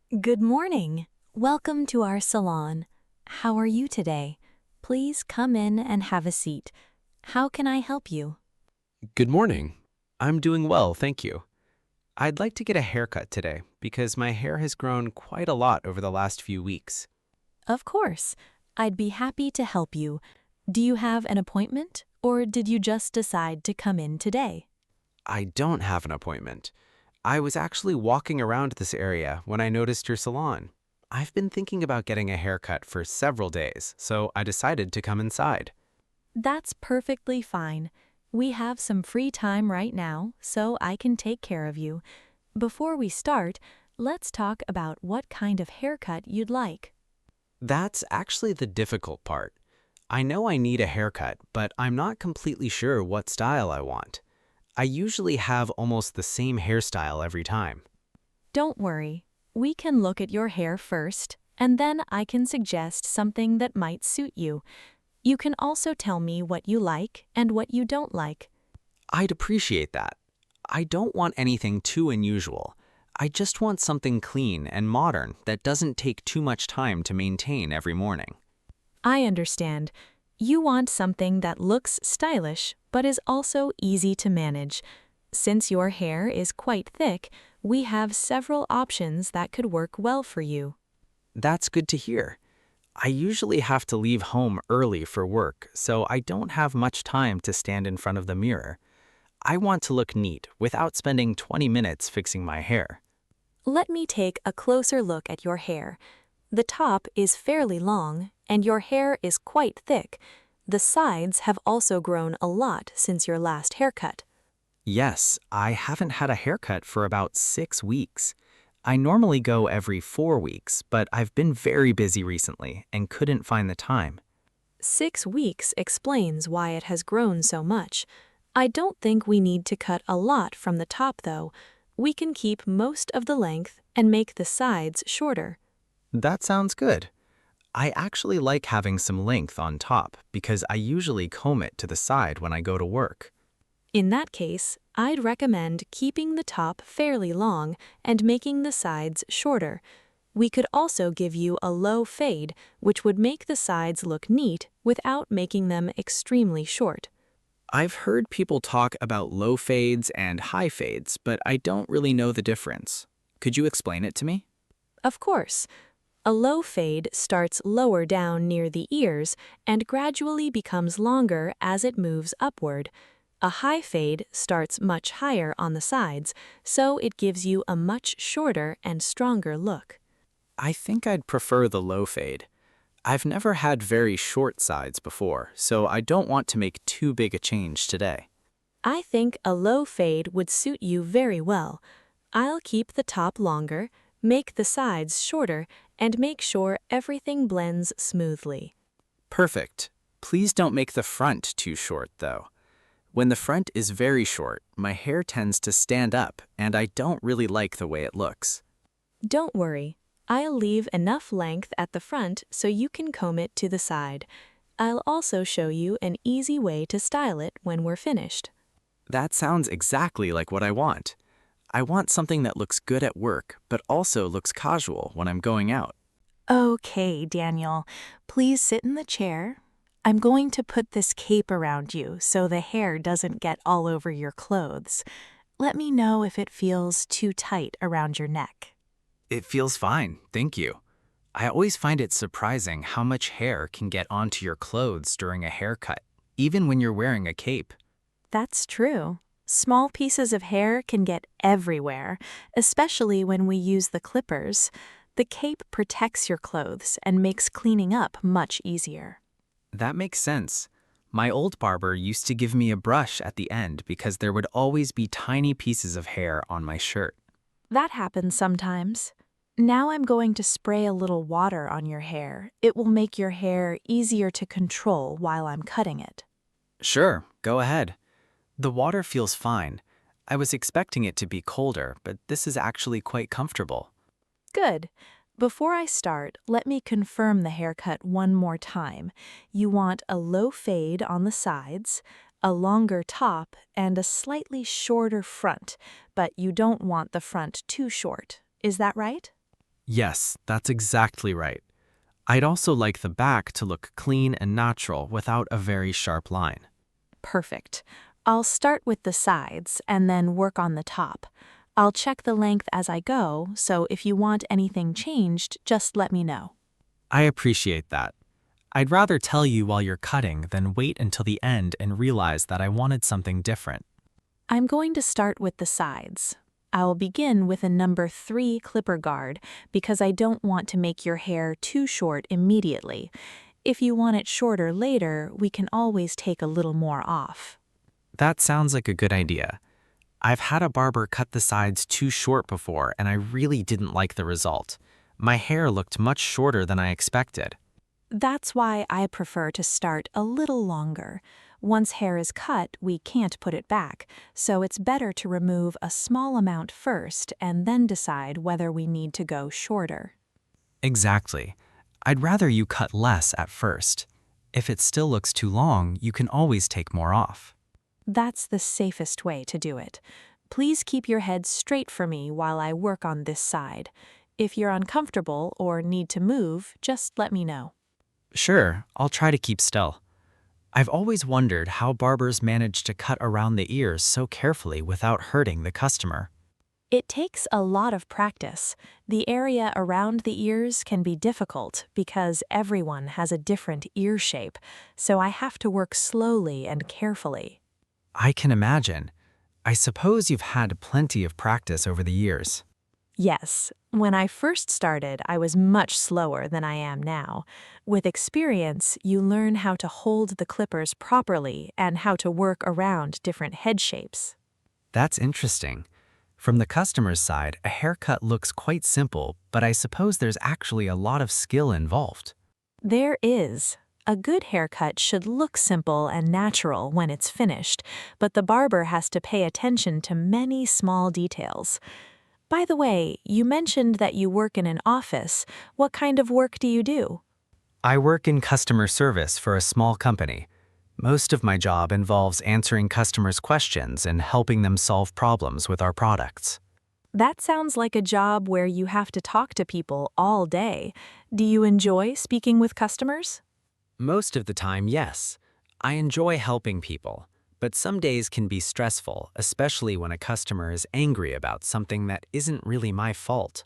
Good morning. Welcome to our salon. How are you today? Please come in and have a seat. How can I help you? Good morning. I'm doing well, thank you. I'd like to get a haircut today because my hair has grown quite a lot over the last few weeks. Of course. I'd be happy to help you. Do you have an appointment, or did you just decide to come in today? I don't have an appointment. I was actually walking around this area when I noticed your salon. I've been thinking about getting a haircut for several days, so I decided to come inside. That's perfectly fine. We have some free time right now, so I can take care of you. Before we start, let's talk about what kind of haircut you'd like. That's actually the difficult part. I know I need a haircut, but I'm not completely sure what style I want. I usually have almost the same hairstyle every time. Don't worry. We can look at your hair first, and then I can suggest something that might suit you. You can also tell me what you like and what you don't like. I'd appreciate that. I don't want anything too unusual. I just want something clean and modern that doesn't take too much time to maintain every morning. I understand. You want something that looks stylish but is also easy to manage. Since your hair is quite thick, we have several options that could work well for you. That's good to hear. I usually have to leave home early for work, so I don't have much time to stand in front of the mirror. I want to look neat without spending 20 minutes fixing my hair. Let me take a closer look at your hair. The top is fairly long, and your hair is quite thick. The sides have also grown a lot since your last haircut. Yes, I haven't had a haircut for about 6 weeks. I normally go every 4 weeks, but I've been very busy recently and couldn't find the time. 6 weeks explains why it has grown so much. I don't think we need to cut a lot from the top, though. We can keep most of the length and make the sides shorter. That sounds good. I actually like having some length on top because I usually comb it to the side when I go to work. In that case, I'd recommend keeping the top fairly long and making the sides shorter. We could also give you a low fade, which would make the sides look neat without making them extremely short. I've heard people talk about low fades and high fades, but I don't really know the difference. Could you explain it to me? Of course, a low fade starts lower down near the ears and gradually becomes longer as it moves upward. A high fade starts much higher on the sides, so it gives you a much shorter and stronger look. I think I'd prefer the low fade. I've never had very short sides before, so I don't want to make too big a change today. I think a low fade would suit you very well. I'll keep the top longer, make the sides shorter, and make sure everything blends smoothly. Perfect. Please don't make the front too short, though. When the front is very short, my hair tends to stand up, and I don't really like the way it looks. Don't worry. I'll leave enough length at the front so you can comb it to the side. I'll also show you an easy way to style it when we're finished. That sounds exactly like what I want. I want something that looks good at work, but also looks casual when I'm going out. Okay, Daniel, please sit in the chair. I'm going to put this cape around you so the hair doesn't get all over your clothes. Let me know if it feels too tight around your neck. It feels fine, thank you. I always find it surprising how much hair can get onto your clothes during a haircut, even when you're wearing a cape. That's true. Small pieces of hair can get everywhere, especially when we use the clippers. The cape protects your clothes and makes cleaning up much easier. That makes sense. My old barber used to give me a brush at the end because there would always be tiny pieces of hair on my shirt. That happens sometimes. Now I'm going to spray a little water on your hair. It will make your hair easier to control while I'm cutting it. Sure, go ahead. The water feels fine. I was expecting it to be colder, but this is actually quite comfortable. Good. Before I start, let me confirm the haircut one more time. You want a low fade on the sides, a longer top, and a slightly shorter front, but you don't want the front too short. Is that right? Yes, that's exactly right. I'd also like the back to look clean and natural without a very sharp line. Perfect. I'll start with the sides and then work on the top. I'll check the length as I go, so if you want anything changed, just let me know. I appreciate that. I'd rather tell you while you're cutting than wait until the end and realize that I wanted something different. I'm going to start with the sides. I'll begin with a number 3 clipper guard because I don't want to make your hair too short immediately. If you want it shorter later, we can always take a little more off. That sounds like a good idea. I've had a barber cut the sides too short before and I really didn't like the result. My hair looked much shorter than I expected. That's why I prefer to start a little longer. Once hair is cut, we can't put it back, so it's better to remove a small amount first and then decide whether we need to go shorter. Exactly. I'd rather you cut less at first. If it still looks too long, you can always take more off. That's the safest way to do it. Please keep your head straight for me while I work on this side. If you're uncomfortable or need to move, just let me know. Sure, I'll try to keep still. I've always wondered how barbers manage to cut around the ears so carefully without hurting the customer. It takes a lot of practice. The area around the ears can be difficult because everyone has a different ear shape, so I have to work slowly and carefully. I can imagine. I suppose you've had plenty of practice over the years. Yes, when I first started, I was much slower than I am now. With experience, you learn how to hold the clippers properly and how to work around different head shapes. That's interesting. From the customer's side, a haircut looks quite simple, but I suppose there's actually a lot of skill involved. There is. A good haircut should look simple and natural when it's finished, but the barber has to pay attention to many small details. By the way, you mentioned that you work in an office. What kind of work do you do? I work in customer service for a small company. Most of my job involves answering customers' questions and helping them solve problems with our products. That sounds like a job where you have to talk to people all day. Do you enjoy speaking with customers? Most of the time, yes. I enjoy helping people, but some days can be stressful, especially when a customer is angry about something that isn't really my fault.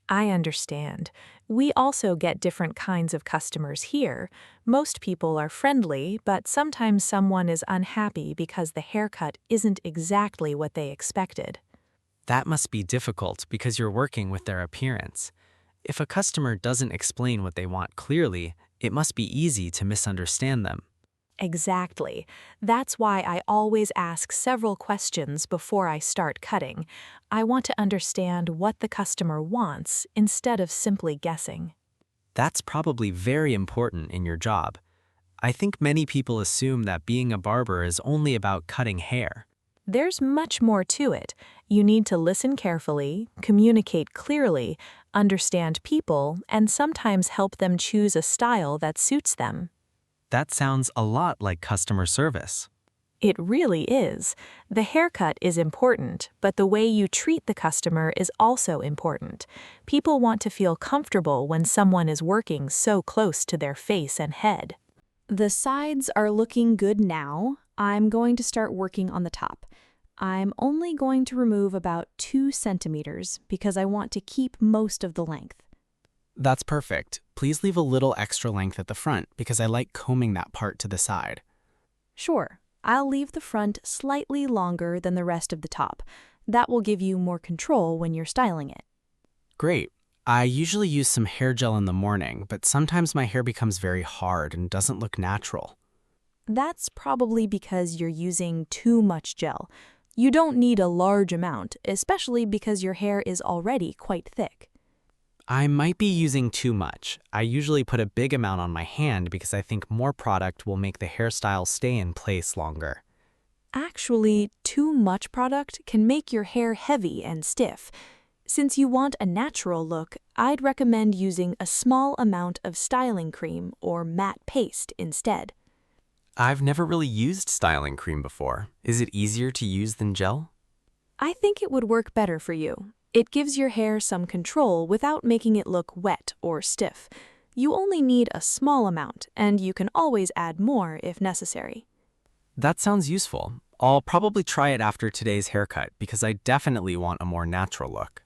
I understand. We also get different kinds of customers here. Most people are friendly, but sometimes someone is unhappy because the haircut isn't exactly what they expected. That must be difficult because you're working with their appearance. If a customer doesn't explain what they want clearly, it must be easy to misunderstand them. Exactly. That's why I always ask several questions before I start cutting. I want to understand what the customer wants instead of simply guessing. That's probably very important in your job. I think many people assume that being a barber is only about cutting hair. There's much more to it. You need to listen carefully, communicate clearly, understand people, and sometimes help them choose a style that suits them. That sounds a lot like customer service. It really is. The haircut is important, but the way you treat the customer is also important. People want to feel comfortable when someone is working so close to their face and head. The sides are looking good now. I'm going to start working on the top. I'm only going to remove about 2 centimeters because I want to keep most of the length. That's perfect. Please leave a little extra length at the front because I like combing that part to the side. Sure, I'll leave the front slightly longer than the rest of the top. That will give you more control when you're styling it. Great. I usually use some hair gel in the morning, but sometimes my hair becomes very hard and doesn't look natural. That's probably because you're using too much gel. You don't need a large amount, especially because your hair is already quite thick. I might be using too much. I usually put a big amount on my hand because I think more product will make the hairstyle stay in place longer. Actually, too much product can make your hair heavy and stiff. Since you want a natural look, I'd recommend using a small amount of styling cream or matte paste instead. I've never really used styling cream before. Is it easier to use than gel? I think it would work better for you. It gives your hair some control without making it look wet or stiff. You only need a small amount, and you can always add more if necessary. That sounds useful. I'll probably try it after today's haircut because I definitely want a more natural look.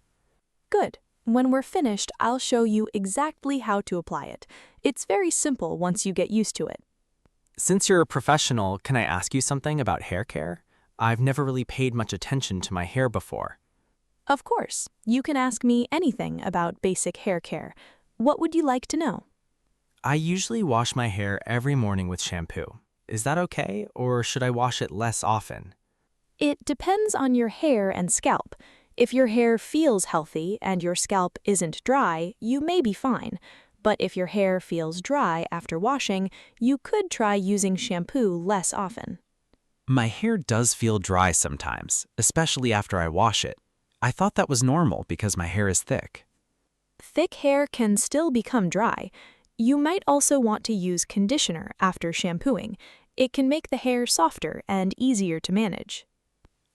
Good. When we're finished, I'll show you exactly how to apply it. It's very simple once you get used to it. Since you're a professional, can I ask you something about hair care? I've never really paid much attention to my hair before. Of course, you can ask me anything about basic hair care. What would you like to know? I usually wash my hair every morning with shampoo. Is that okay, or should I wash it less often? It depends on your hair and scalp. If your hair feels healthy and your scalp isn't dry, you may be fine. But if your hair feels dry after washing, you could try using shampoo less often. My hair does feel dry sometimes, especially after I wash it. I thought that was normal because my hair is thick. Thick hair can still become dry. You might also want to use conditioner after shampooing. It can make the hair softer and easier to manage.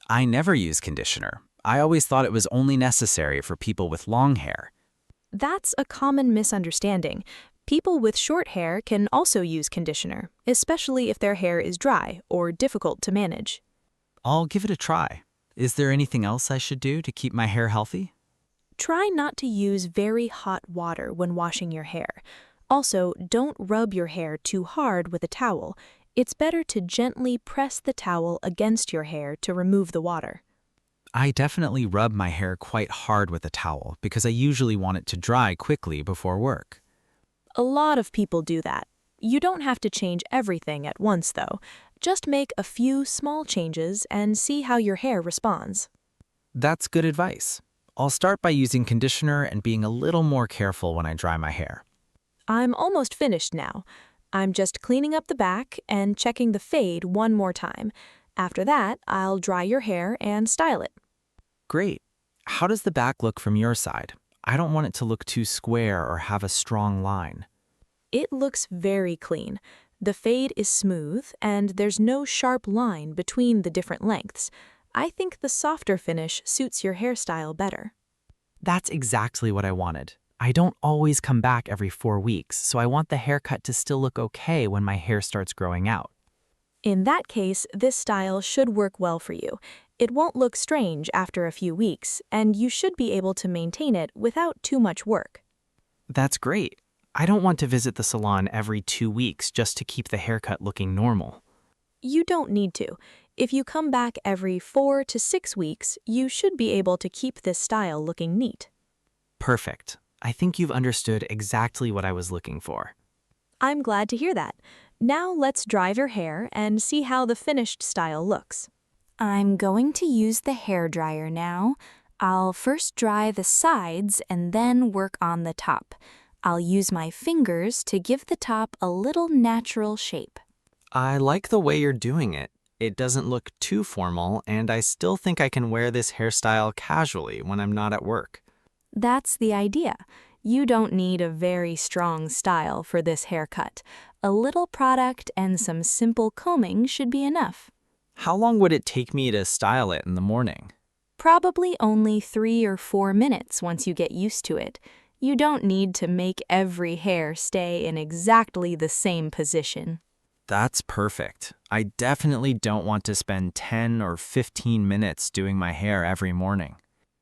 I never use conditioner. I always thought it was only necessary for people with long hair. That's a common misunderstanding. People with short hair can also use conditioner, especially if their hair is dry or difficult to manage. I'll give it a try. Is there anything else I should do to keep my hair healthy? Try not to use very hot water when washing your hair. Also, don't rub your hair too hard with a towel. It's better to gently press the towel against your hair to remove the water. I definitely rub my hair quite hard with a towel because I usually want it to dry quickly before work. A lot of people do that. You don't have to change everything at once, though. Just make a few small changes and see how your hair responds. That's good advice. I'll start by using conditioner and being a little more careful when I dry my hair. I'm almost finished now. I'm just cleaning up the back and checking the fade one more time. After that, I'll dry your hair and style it. Great. How does the back look from your side? I don't want it to look too square or have a strong line. It looks very clean. The fade is smooth, and there's no sharp line between the different lengths. I think the softer finish suits your hairstyle better. That's exactly what I wanted. I don't always come back every 4 weeks, so I want the haircut to still look okay when my hair starts growing out. In that case, this style should work well for you. It won't look strange after a few weeks, and you should be able to maintain it without too much work. That's great. I don't want to visit the salon every 2 weeks just to keep the haircut looking normal. You don't need to. If you come back every 4 to 6 weeks, you should be able to keep this style looking neat. Perfect. I think you've understood exactly what I was looking for. I'm glad to hear that. Now let's dry your hair and see how the finished style looks. I'm going to use the hairdryer now. I'll first dry the sides and then work on the top. I'll use my fingers to give the top a little natural shape. I like the way you're doing it. It doesn't look too formal, and I still think I can wear this hairstyle casually when I'm not at work. That's the idea. You don't need a very strong style for this haircut. A little product and some simple combing should be enough. How long would it take me to style it in the morning? Probably only 3 or 4 minutes once you get used to it. You don't need to make every hair stay in exactly the same position. That's perfect. I definitely don't want to spend 10 or 15 minutes doing my hair every morning.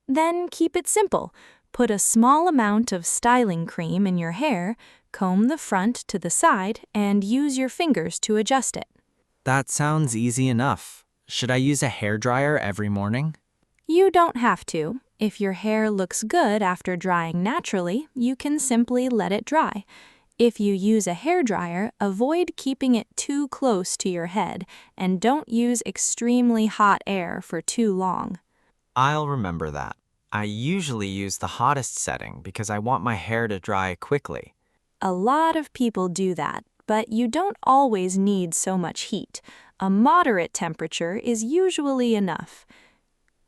Then keep it simple. Put a small amount of styling cream in your hair, comb the front to the side, and use your fingers to adjust it. That sounds easy enough. Should I use a hairdryer every morning? You don't have to. If your hair looks good after drying naturally, you can simply let it dry. If you use a hairdryer, avoid keeping it too close to your head, and don't use extremely hot air for too long. I'll remember that. I usually use the hottest setting because I want my hair to dry quickly. A lot of people do that, but you don't always need so much heat. A moderate temperature is usually enough.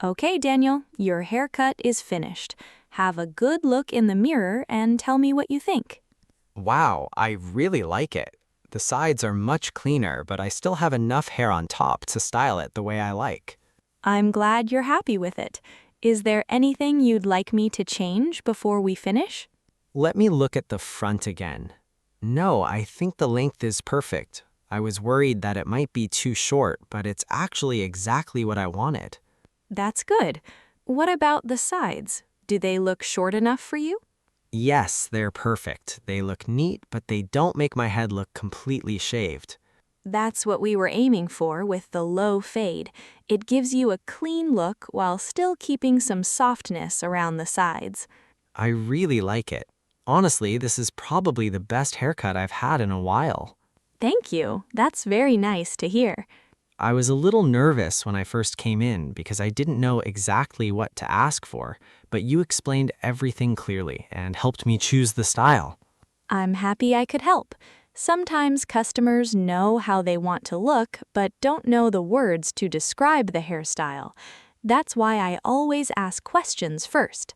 Okay, Daniel, your haircut is finished. Have a good look in the mirror and tell me what you think. Wow, I really like it. The sides are much cleaner, but I still have enough hair on top to style it the way I like. I'm glad you're happy with it. Is there anything you'd like me to change before we finish? Let me look at the front again. No, I think the length is perfect. I was worried that it might be too short, but it's actually exactly what I wanted. That's good. What about the sides? Do they look short enough for you? Yes, they're perfect. They look neat, but they don't make my head look completely shaved. That's what we were aiming for with the low fade. It gives you a clean look while still keeping some softness around the sides. I really like it. Honestly, this is probably the best haircut I've had in a while. Thank you. That's very nice to hear. I was a little nervous when I first came in because I didn't know exactly what to ask for, but you explained everything clearly and helped me choose the style. I'm happy I could help. Sometimes customers know how they want to look, but don't know the words to describe the hairstyle. That's why I always ask questions first.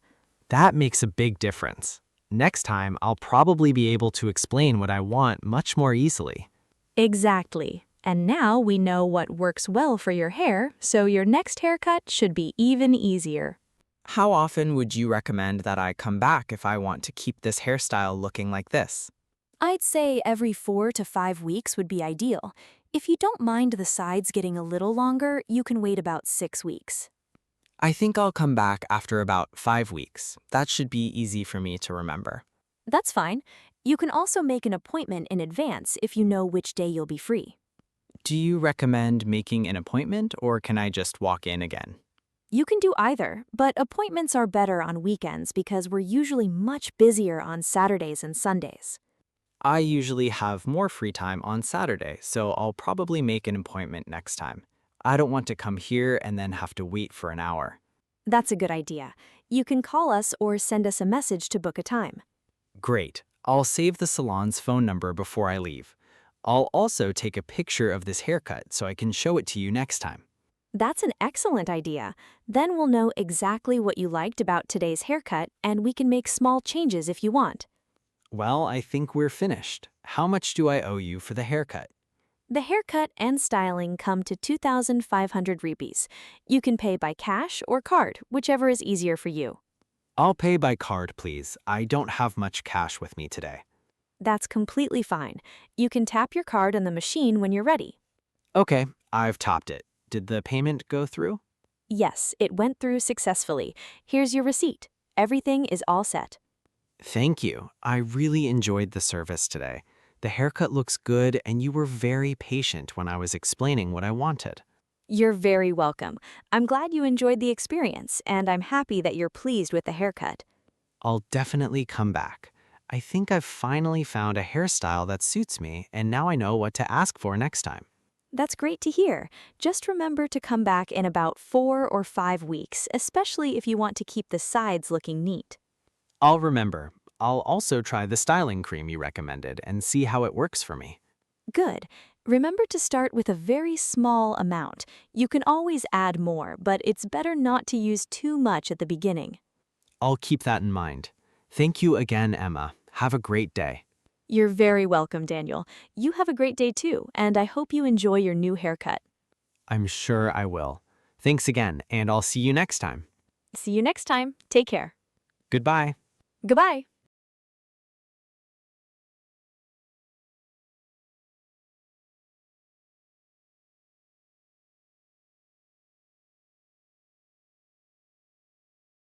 That makes a big difference. Next time, I'll probably be able to explain what I want much more easily. Exactly. And now we know what works well for your hair, so your next haircut should be even easier. How often would you recommend that I come back if I want to keep this hairstyle looking like this? I'd say every 4 to 5 weeks would be ideal. If you don't mind the sides getting a little longer, you can wait about 6 weeks. I think I'll come back after about 5 weeks. That should be easy for me to remember. That's fine. You can also make an appointment in advance if you know which day you'll be free. Do you recommend making an appointment or can I just walk in again? You can do either, but appointments are better on weekends because we're usually much busier on Saturdays and Sundays. I usually have more free time on Saturday, so I'll probably make an appointment next time. I don't want to come here and then have to wait for an hour. That's a good idea. You can call us or send us a message to book a time. Great. I'll save the salon's phone number before I leave. I'll also take a picture of this haircut so I can show it to you next time. That's an excellent idea. Then we'll know exactly what you liked about today's haircut, and we can make small changes if you want. Well, I think we're finished. How much do I owe you for the haircut? The haircut and styling come to 2,500 rupees. You can pay by cash or card, whichever is easier for you. I'll pay by card, please. I don't have much cash with me today. That's completely fine. You can tap your card on the machine when you're ready. Okay, I've topped it. Did the payment go through? Yes, it went through successfully. Here's your receipt. Everything is all set. Thank you. I really enjoyed the service today. The haircut looks good and you were very patient when I was explaining what I wanted. You're very welcome. I'm glad you enjoyed the experience, and I'm happy that you're pleased with the haircut. I'll definitely come back. I think I've finally found a hairstyle that suits me and now I know what to ask for next time. That's great to hear. Just remember to come back in about 4 or 5 weeks, especially if you want to keep the sides looking neat. I'll remember. I'll also try the styling cream you recommended and see how it works for me. Good. Remember to start with a very small amount. You can always add more, but it's better not to use too much at the beginning. I'll keep that in mind. Thank you again, Emma. Have a great day. You're very welcome, Daniel. You have a great day too, and I hope you enjoy your new haircut. I'm sure I will. Thanks again, and I'll see you next time. See you next time. Take care. Goodbye. Goodbye.